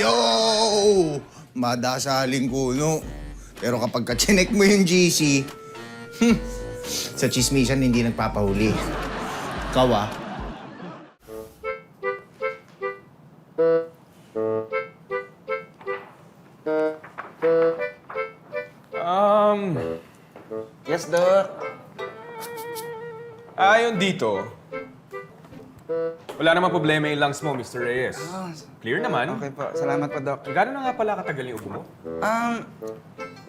Yo! Madasaling kuno. Pero kapag ka-chinek mo yung GC, sa chismisan hindi nagpapahuli. Ikaw ah. Yes, Doc. Ayon dito, wala namang problema yung lungs mo, Mr. Reyes. Clear naman. Okay po. Salamat po, Doc. Gano'n na nga pala katagal yung ubo mo?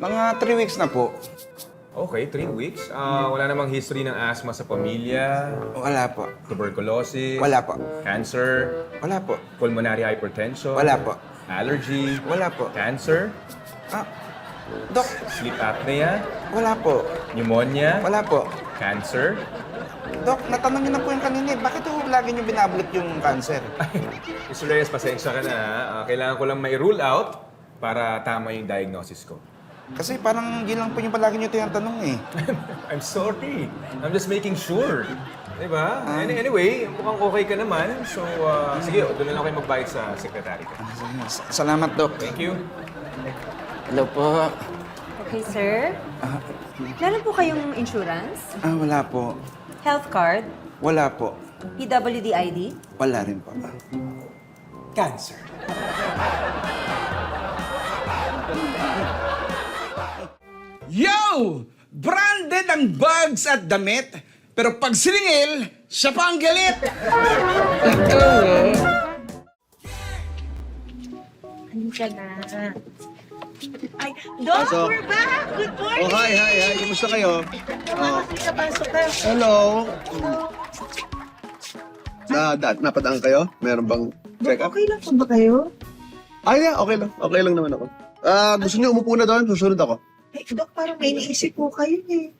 Mga 3 weeks na po. Okay, 3 weeks. Wala namang history ng asthma sa pamilya, Wala po. tuberculosis, Wala po. cancer, Wala po. pulmonary hypertension, Wala po. allergy, Wala po. cancer, Doc, sleep apnea, wala po. pneumonia, Wala po. cancer. Doc, natanong niyo na po yung kanina. Bakit ho lagi niyo binabalik yung cancer? Mr. Reyes, pasensya ka na. Kailangan ko lang may rule out para tama yung diagnosis ko. Kasi parang yun lang po yung palagi niyo tinatanong eh. I'm sorry. I'm just making sure. Diba? Anyway, mukhang okay ka naman. So, sige, doon na lang kayo magbayad sa secretary ko. Salamat, Doc. Thank you. Hello po. Okay, sir. Meron po kayong insurance? Wala po. Health card? Wala po. PWD ID? Wala rin po. Cancer. Yo! Branded ang bags at damit, pero pag siningil, siya pa ang galit. Ano ka na? Ay, Doc, we're back! Good morning! Oh, hi. Kumusta kayo? Pasok ka. Hello. Napadaan kayo? Meron bang check up? Okay lang po ba kayo? Ay, yeah, okay lang. Okay lang naman ako. Gusto niyo umupo na doon? Susunod ako. Eh, Doc, parang may iniisip po kayo eh.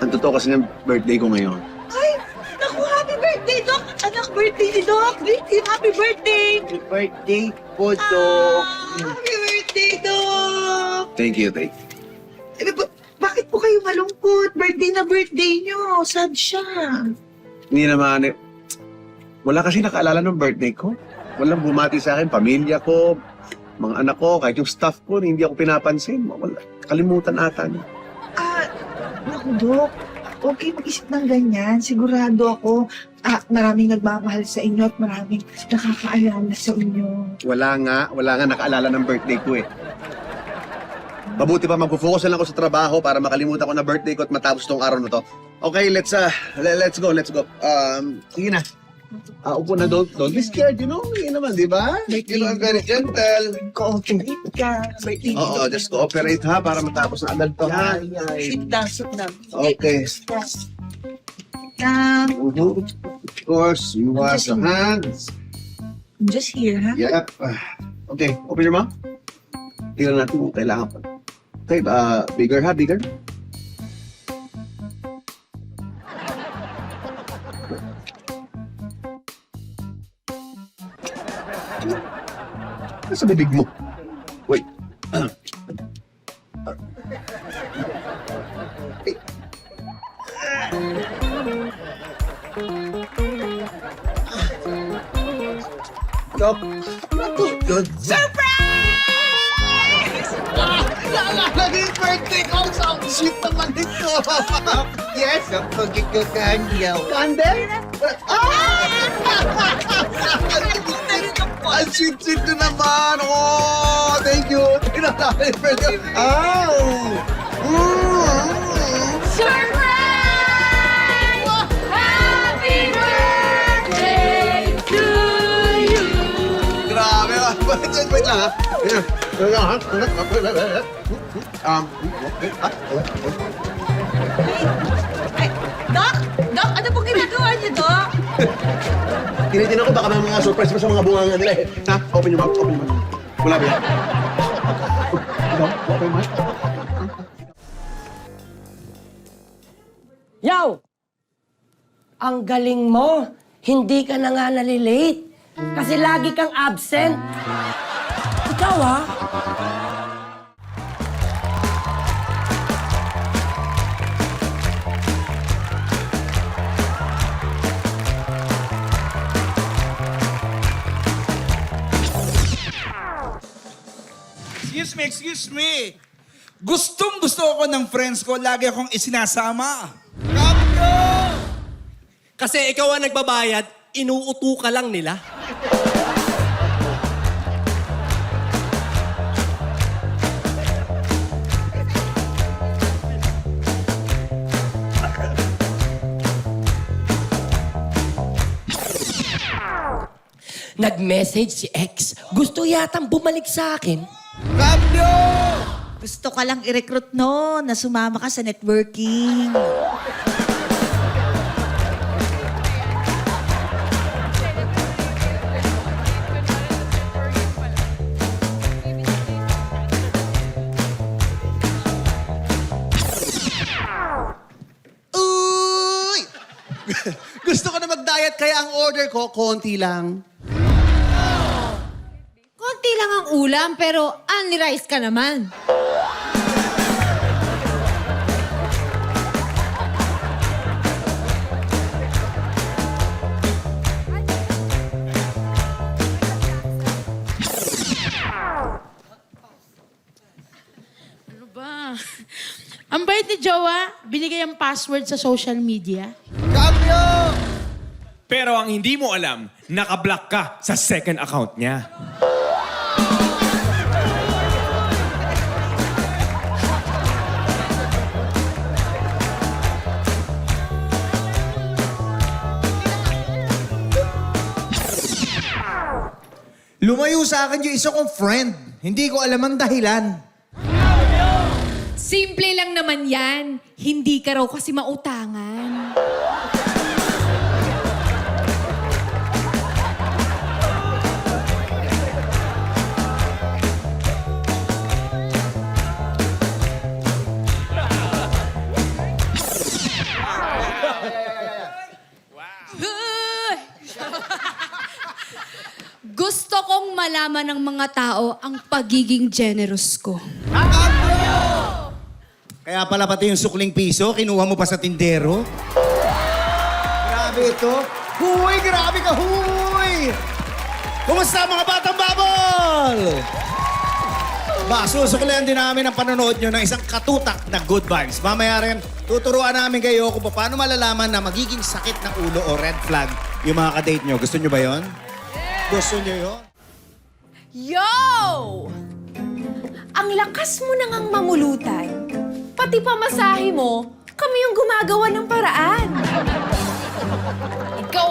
Ang totoo kasi ng birthday ko ngayon. Ay, naku, happy birthday, Doc! Anak, birthday ni Doc! Happy birthday! Happy birthday po, Doc. Happy birthday, Doc! Thank you. Eh, bakit po kayo malungkot? Birthday na birthday nyo. Sad siya. Hindi naman eh. Wala kasi nakaalala ng birthday ko. Walang bumati sa akin, pamilya ko, mga anak ko, kahit yung staff ko, hindi ako pinapansin. Wala. Kalimutan ata niya. Naku, Doc. Huwag kayo mag-isip ng ganyan. Sigurado ako, maraming nagmamahal sa inyo at maraming nakakaalala sa inyo. Wala nga nakaalala ng birthday ko eh. Mabuti pa magpo-focus na lang ako sa trabaho para makalimutan ko na birthday ko at matapos tong araw na to. Okay, let's go. Sige na. Upo na, don't be scared, you know? Hindi naman, di ba? You know, I'm very gentle. Cooperate ka. Birthday ni Oo, Doc. just cooperate ha, para matapos na agad to ha. Sit down. Okay. Of course, you wash your hands. I'm just here, ha? Yep. Okay, open your mouth. Tingnan natin kung kailangan pa. Okay, bigger ha, bigger. Nasa bibig mo. Wait. Stop. Good. Naging birthday ko! Ang sweet naman ito! Yes, ang pagkikakandyaw. Kande? Ang sweet-sweet na naman! Oh, thank you! Tinatawin yung birthday. Grabe! Wait lang ha. Doc! Doc, ano pong ginagawa niyo, Doc? Tinitin ako, baka may mga surprise pa sa mga bunganga nila eh. Ha? Open your mouth, open your mouth. Wala ba yan? Open your mouth. Yaw! Ang galing mo! Hindi ka na nga nalilate. Kasi lagi kang absent. Ikaw ah! excuse me. Gustong gusto ako ng friends ko, lagi akong isinasama. Kasi ikaw ang nagbabayad, inuuto ka lang nila. Nag-message si ex. Gusto yatang bumalik sa akin. Gusto ka lang i-recruit no, na sumama ka sa networking. Uy! Gusto ko na mag-diet kaya ang order ko, konti lang. Konti lang ang ulam, pero only rice ka naman. Ano ba? Ang bait ni Jowa, binigay ang password sa social media. Pero ang hindi mo alam, nakablock ka sa second account niya. Lumayo sa akin yung isa kong friend. Hindi ko alam ang dahilan. Simple lang naman yan. Hindi ka raw kasi mautangan. Gusto kong malaman ng mga tao ang pagiging generous ko. Kaya pala pati yung sukling piso, kinuha mo pa sa tindero. Grabe ito. Huy! Grabe ka, huy! Kumusta mga batang babol? Ba, susuklihan din namin ang panonood nyo ng isang katutak na good vibes. Mamaya rin, tuturuan namin kayo kung paano malalaman na magiging sakit ng ulo o red flag yung mga kadate nyo. Gusto nyo ba yon? Gusto nyo yon? Yo! Ang lakas mo nang ang mamulutan. Pati pamasahe mo, kami yung gumagawa ng paraan. Ikaw